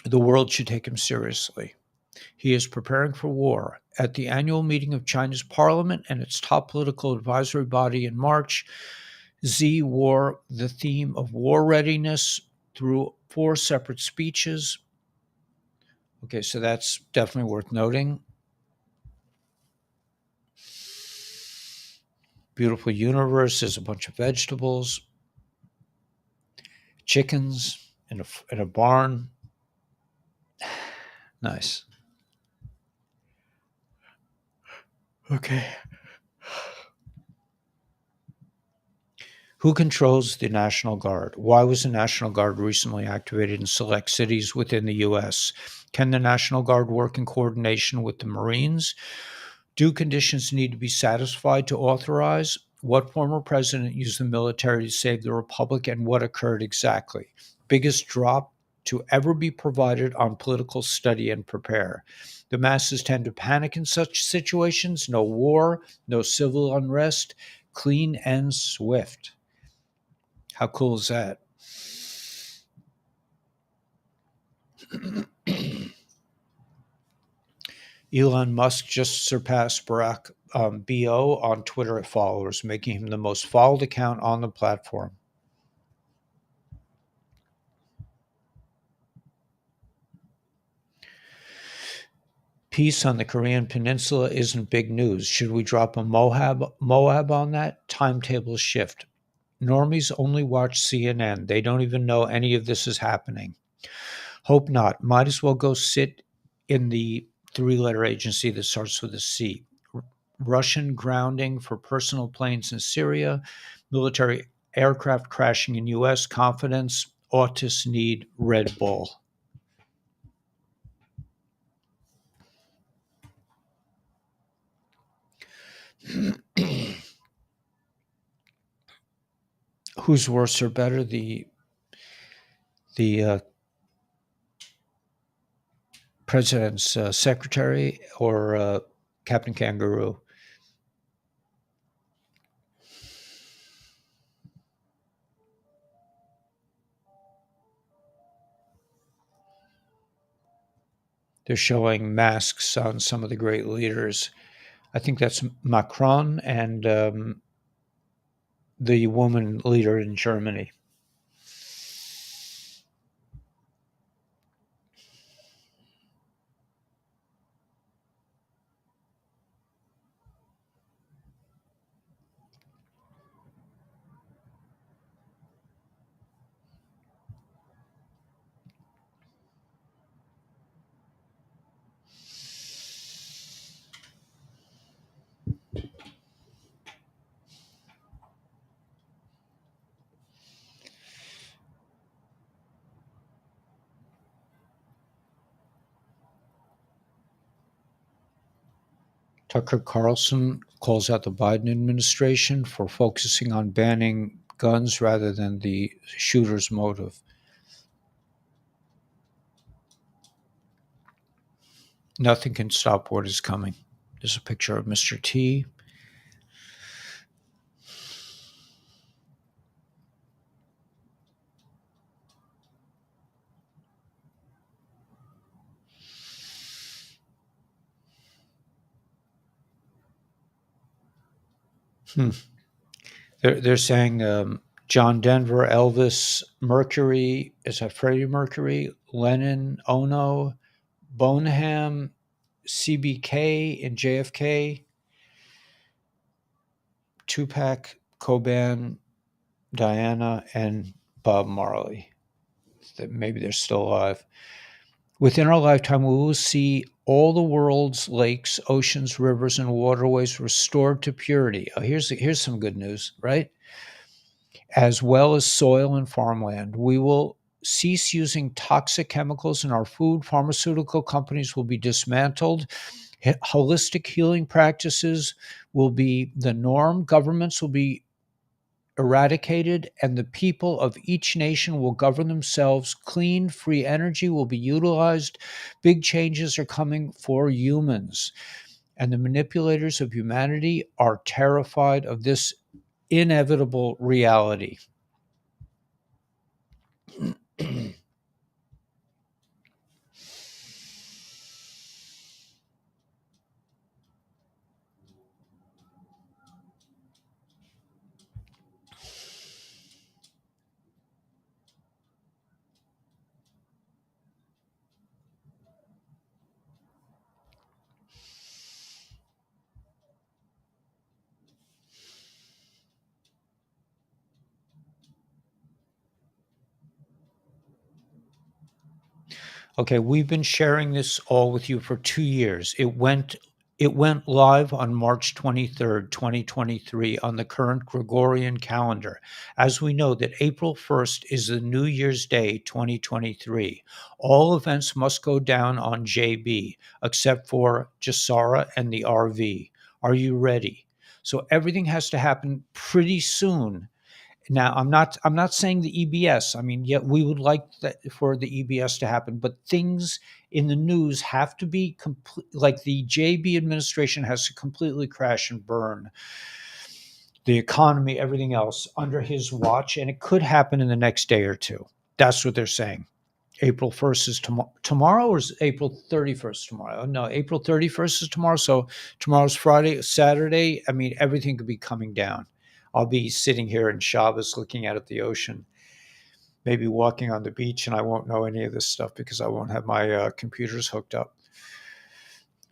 The world should take him seriously. He is preparing for war. At the annual meeting of China's parliament and its top political advisory body in March, Xi wore the theme of war readiness through 4 separate speeches. Okay, so that's definitely worth noting. Beautiful universe. There's a bunch of vegetables, chickens in a barn. Nice. Okay. Who controls the National Guard? Why was the National Guard recently activated in select cities within the U.S.? Can the National Guard work in coordination with the Marines? Do conditions need to be satisfied to authorize? What former president used the military to save the republic, and what occurred exactly? Biggest drop to ever be provided on political study and prepare. The masses tend to panic in such situations. No war, no civil unrest, clean and swift. How cool is that? Elon Musk just surpassed Barack BO on Twitter at followers, making him the most followed account on the platform. Peace on the Korean Peninsula isn't big news. Should we drop a Moab on that? Timetable shift. Normies only watch CNN. They don't even know any of this is happening. Hope not. Might as well go sit in the 3-letter agency that starts with a C. Russian grounding for personal planes in Syria. Military aircraft crashing in U.S. Confidence. Autists need Red Bull. Who's worse or better, the president's secretary or Captain Kangaroo? They're showing masks on some of the great leaders. I think that's Macron and the woman leader in Germany. Tucker Carlson calls out the Biden administration for focusing on banning guns rather than the shooter's motive. Nothing can stop what is coming. There's a picture of Mr. T. Hmm. They're saying John Denver, Elvis, Mercury, is that Freddie Mercury, Lennon, Ono, Bonham, CBK, and JFK, Tupac, Cobain, Diana, and Bob Marley. That maybe they're still alive. Within our lifetime, we will see all the world's lakes, oceans, rivers, and waterways restored to purity. Oh, here's some good news, right? As well as soil and farmland. We will cease using toxic chemicals in our food. Pharmaceutical companies will be dismantled. Holistic healing practices will be the norm. Governments will be eradicated, and the people of each nation will govern themselves. Clean, free energy will be utilized. Big changes are coming for humans. And the manipulators of humanity are terrified of this inevitable reality. Okay, we've been sharing this all with you for 2 years. It went live on March 23rd, 2023 on the current Gregorian calendar. As we know that April 1st is the New Year's Day 2023. All events must go down on JB except for Jasara and the RV. Are you ready? So everything has to happen pretty soon. Now, I'm not saying the EBS. I mean, yeah, we would like that for the EBS to happen, but things in the news have to be complete. Like the JB administration has to completely crash and burn the economy, everything else under his watch, and it could happen in the next day or two. That's what they're saying. April 1st is tomorrow, or is April 31st tomorrow? Oh, no, April 31st is tomorrow. So tomorrow's Friday, Saturday. I mean, everything could be coming down. I'll be sitting here in Shabbos looking out at the ocean, maybe walking on the beach, and I won't know any of this stuff because I won't have my computers hooked up.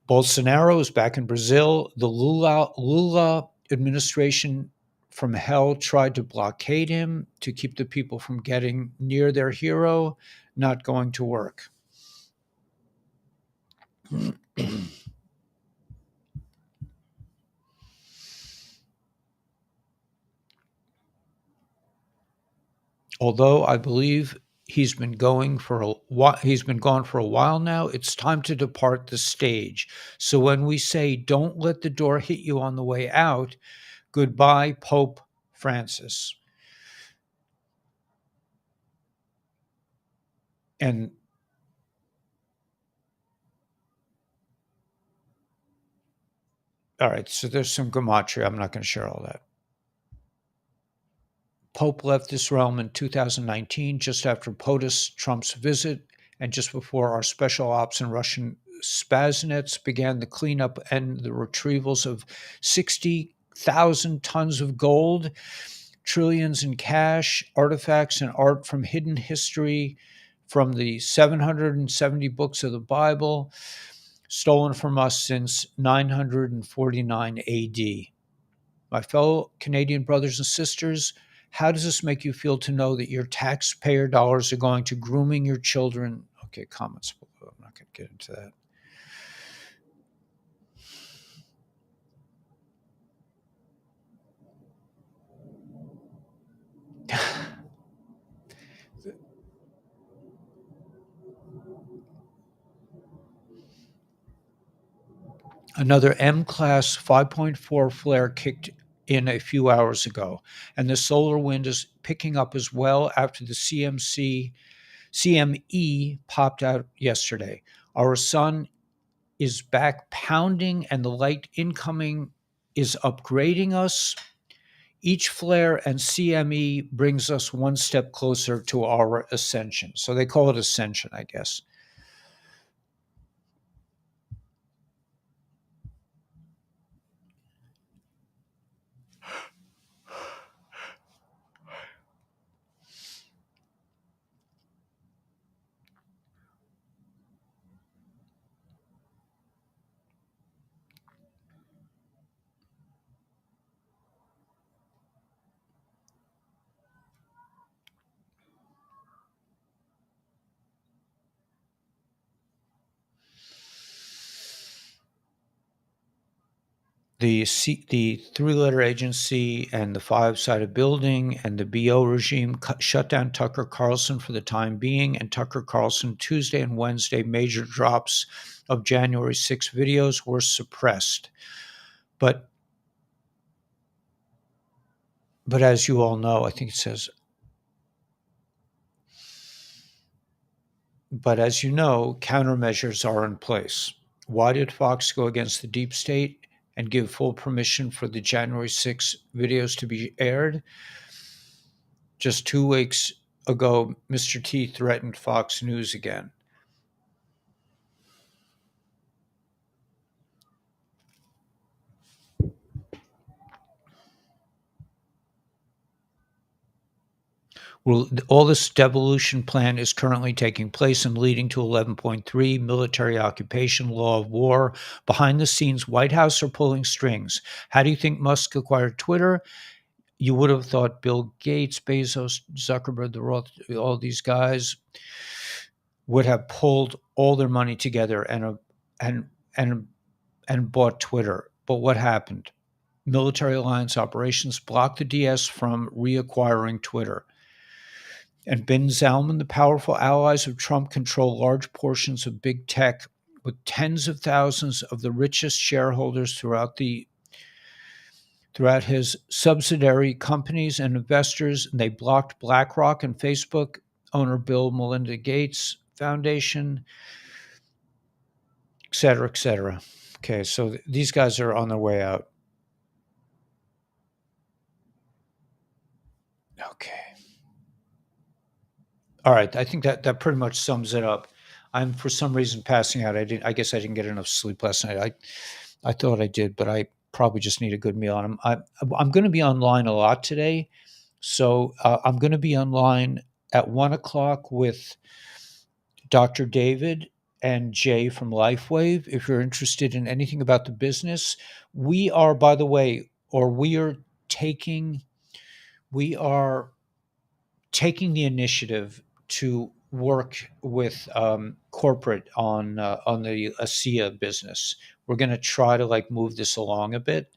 Bolsonaro is back in Brazil. The Lula administration from hell tried to blockade him to keep the people from getting near their hero, not going to work. Although I believe he's been gone for a while now, it's time to depart the stage. So when we say don't let the door hit you on the way out, goodbye, Pope Francis. And all right, so there's some gematria. I'm not going to share all that. Pope left this realm in 2019, just after POTUS Trump's visit, and just before our special ops and Russian spaznets began the cleanup and the retrievals of 60,000 tons of gold, trillions in cash, artifacts, and art from hidden history from the 770 books of the Bible, stolen from us since 949 AD. My fellow Canadian brothers and sisters, how does this make you feel to know that your taxpayer dollars are going to grooming your children? Okay, comments below. I'm not going to get into that. Another M class 5.4 flare kicked in a few hours ago, and the solar wind is picking up as well after the CME popped out yesterday. Our sun is back pounding, and the light incoming is upgrading us. Each flare and CME brings us one step closer to our ascension. So they call it ascension, I guess. the three-letter agency and the five-sided building and the BO regime shut down Tucker Carlson for the time being, and Tucker Carlson Tuesday and Wednesday major drops of January 6 videos were suppressed. But as you all know, I think it says, but as you know, countermeasures are in place. Why did Fox go against the deep state and give full permission for the January 6 videos to be aired? Just 2 weeks ago, Mr. T threatened Fox News again. Well, all this devolution plan is currently taking place and leading to 11.3 military occupation, law of war. Behind the scenes, White House are pulling strings. How do you think Musk acquired Twitter? You would have thought Bill Gates, Bezos, Zuckerberg, all these guys would have pulled all their money together and and bought Twitter. But what happened? Military alliance operations blocked the DS from reacquiring Twitter. And Bin Zalman, the powerful allies of Trump, control large portions of big tech with tens of thousands of the richest shareholders throughout his subsidiary companies and investors. And they blocked BlackRock and Facebook owner Bill Melinda Gates Foundation, et cetera, et cetera. Okay, so these guys are on their way out. Okay. All right, I think that pretty much sums it up. I'm for some reason passing out. I guess I didn't get enough sleep last night. I thought I did, but I probably just need a good meal. And I'm going to be online a lot today, so I'm going to be online at 1 o'clock with Dr. David and Jay from LifeWave. If you're interested in anything about the business, we are, by the way, or we are taking the initiative to work with corporate on the ASEA business. We're going to try to move this along a bit.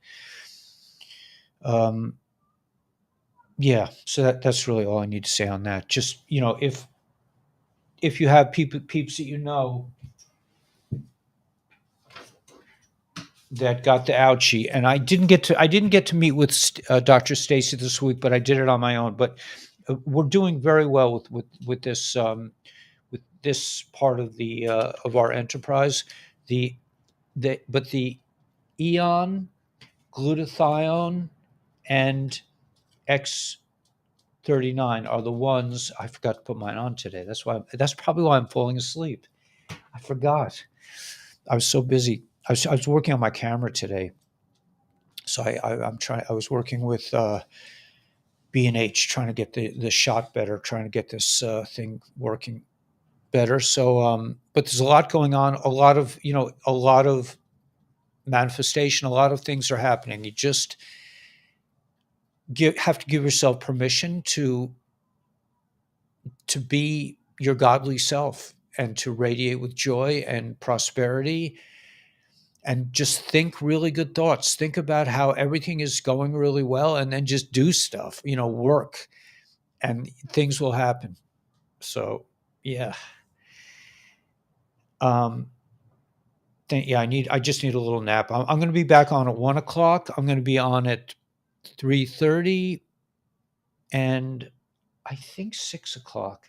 Yeah, so that's really all I need to say on that. Just if you have peeps that you know that got the ouchie, and I didn't get to meet with Dr. Stacy this week, but I did it on my own. But we're doing very well with this part of the of our enterprise. The Eon, glutathione, and X39 are the ones I forgot to put mine on today. That's probably why I'm falling asleep. I forgot. I was so busy. I was working on my camera today, so I'm trying. I was working with B&H, trying to get the shot better, trying to get this thing working better. So, but there's a lot going on. A lot of manifestation. A lot of things are happening. You just have to give yourself permission to be your godly self and to radiate with joy and prosperity, and just think really good thoughts. Think about how everything is going really well, and then just do stuff, work, and things will happen. So, yeah. I just need a little nap. I'm going to be back on at 1 o'clock. I'm going to be on at 3:30, and I think 6 o'clock.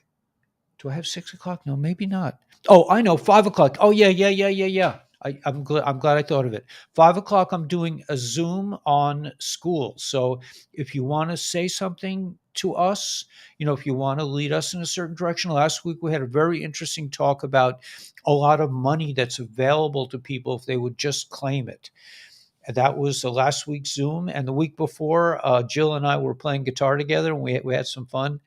Do I have 6 o'clock? No, maybe not. Oh, I know, 5 o'clock. Oh, yeah. I'm glad I thought of it. 5 o'clock, I'm doing a Zoom on school. So if you want to say something to us, if you want to lead us in a certain direction. Last week we had a very interesting talk about a lot of money that's available to people if they would just claim it. That was the last week's Zoom. And the week before, Jill and I were playing guitar together, and we had some fun.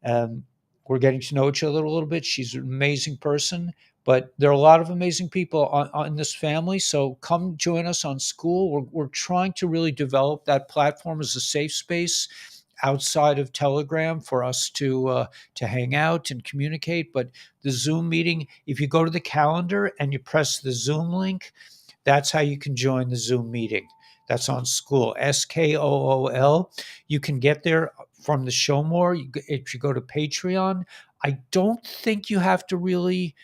We're getting to know each other a little bit. She's an amazing person, but there are a lot of amazing people on this family. So come join us on school. We're trying to really develop that platform as a safe space outside of Telegram for us to hang out and communicate. But the Zoom meeting, if you go to the calendar and you press the Zoom link, that's how you can join the Zoom meeting. That's on school, SKOOL. You can get there from the show more. If you go to Patreon, I don't think you have to really,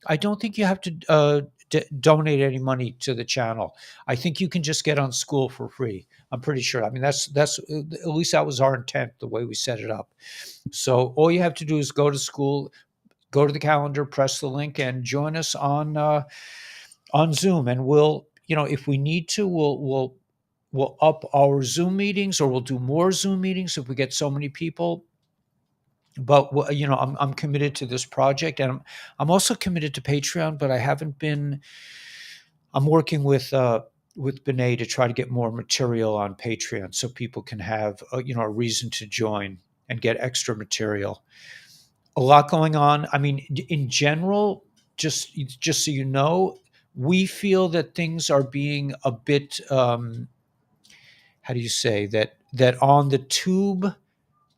I don't think you have to donate any money to the channel. I think you can just get on school for free. I'm pretty sure. I mean, that's at least that was our intent, the way we set it up. So all you have to do is go to school, go to the calendar, press the link, and join us on Zoom. And we'll, if we need to, we'll up our Zoom meetings, or we'll do more Zoom meetings if we get so many people. But I'm committed to this project, and I'm also committed to Patreon. But I haven't been. I'm working with Benet to try to get more material on Patreon, so people can have a reason to join and get extra material. A lot going on. I mean, in general, just so you know, we feel that things are being a bit. How do you say that on the tube,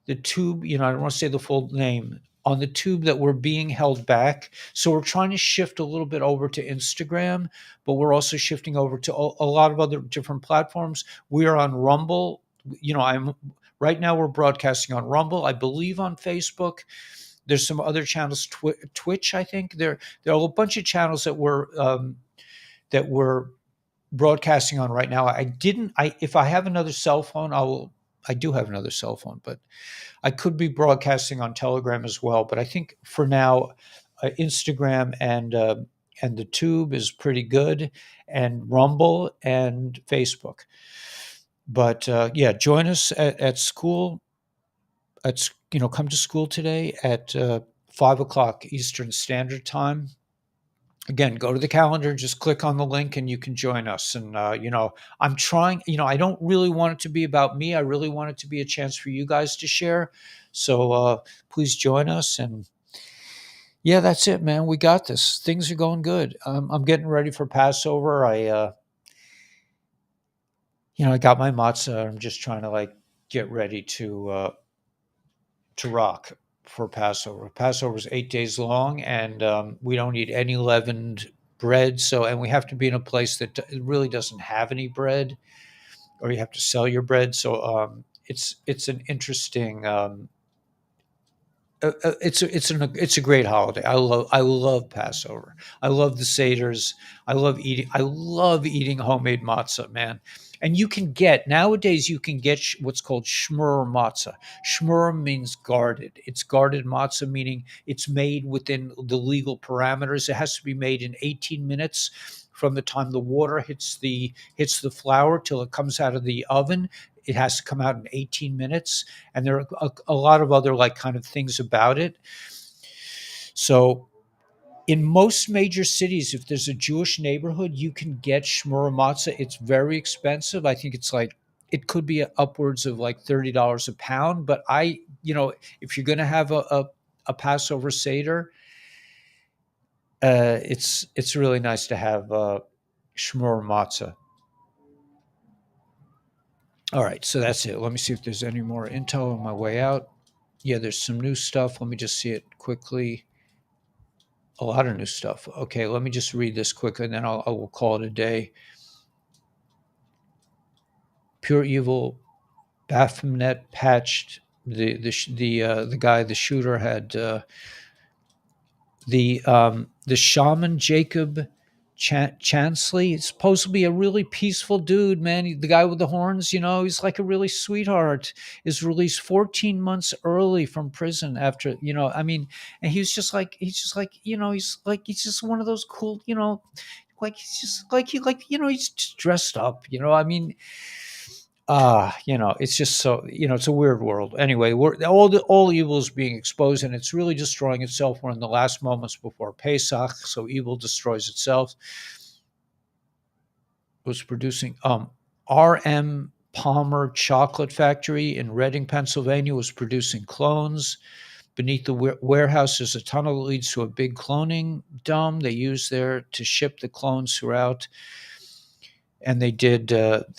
I don't want to say the full name, on the tube, that we're being held back. So we're trying to shift a little bit over to Instagram, but we're also shifting over to a lot of other different platforms. We are on Rumble. I'm right now we're broadcasting on Rumble, I believe on Facebook. There's some other channels, Twitch, I think. There are a bunch of channels that we're broadcasting on right now. If I have another cell phone, I do have another cell phone, but I could be broadcasting on Telegram as well. But I think for now, Instagram and the Tube is pretty good, and Rumble and Facebook. But yeah, join us at school. Come to school today at 5 o'clock Eastern Standard Time. Again, go to the calendar, just click on the link, and you can join us. And I'm trying. I don't really want it to be about me. I really want it to be a chance for you guys to share. So please join us. And yeah, that's it, man. We got this. Things are going good. I'm getting ready for Passover. I got my matzah. I'm just trying to get ready to rock for Passover. Passover is 8 days long, and we don't eat any leavened bread. And we have to be in a place that really doesn't have any bread, or you have to sell your bread. So it's an interesting. It's a great holiday. I love Passover. I love the seders. I love eating homemade matzah, man. And nowadays you can get what's called shmur matzah. Shmur means guarded. It's guarded matzah, meaning it's made within the legal parameters. It has to be made in 18 minutes from the time the water hits the flour till it comes out of the oven. It has to come out in 18 minutes, and there are a lot of other kind of things about it. So in most major cities, if there's a Jewish neighborhood, you can get shmura matzah. It's very expensive. I think it could be upwards of $30 a pound. But if you're going to have a Passover Seder, it's really nice to have shmura matzah. All right, so that's it. Let me see if there's any more intel on my way out. Yeah, there's some new stuff. Let me just see it quickly. A lot of new stuff. Okay, let me just read this quickly, and then I will call it a day. Pure Evil, Baphomet patched. The guy, the shooter, had the shaman Jacob Chansley. It's supposed to be a really peaceful dude, man. The guy with the horns, he's like a really sweetheart. Is released 14 months early from prison after, and he's just like, he's just one of those cool, he's just he's just dressed up, it's just so, it's a weird world. Anyway, all evil is being exposed, and it's really destroying itself. We're in the last moments before Pesach, so evil destroys itself. It was producing R.M. Palmer Chocolate Factory in Reading, Pennsylvania, was producing clones. Beneath the warehouse is a tunnel that leads to a big cloning dome they use there to ship the clones throughout. And they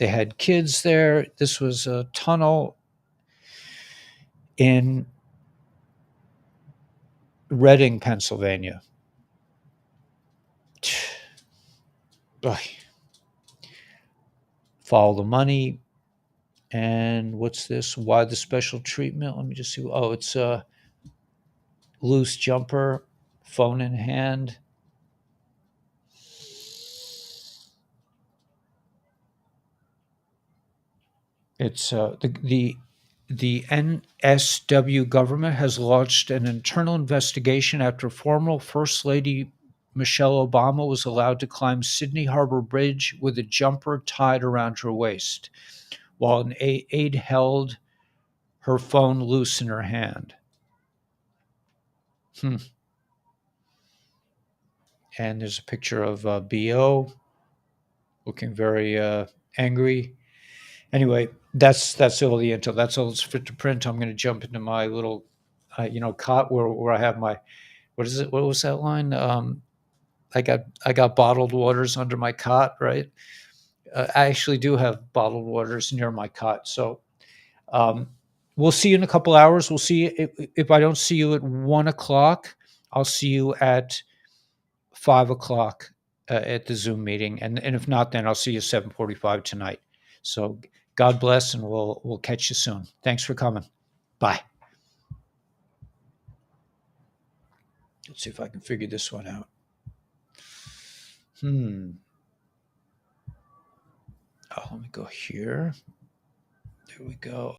had kids there. This was a tunnel in Reading, Pennsylvania. Follow the money. And what's this? Why the special treatment? Let me just see. Oh, it's a loose jumper, phone in hand. It's the NSW government has launched an internal investigation after former First Lady Michelle Obama was allowed to climb Sydney Harbor Bridge with a jumper tied around her waist, while an aide held her phone loose in her hand. Hmm. And there's a picture of Bo looking very angry. Anyway, that's all the intel. That's all that's fit to print. I'm going to jump into my little, cot where I have my, what is it? What was that line? I got bottled waters under my cot, right? I actually do have bottled waters near my cot. So um, we'll see you in a couple hours. We'll see if I don't see you at 1 o'clock. I'll see you at 5 o'clock at the Zoom meeting, and if not, then I'll see you 7:45 tonight. So God bless, and we'll catch you soon. Thanks for coming. Bye. Let's see if I can figure this one out. Oh, let me go here. There we go.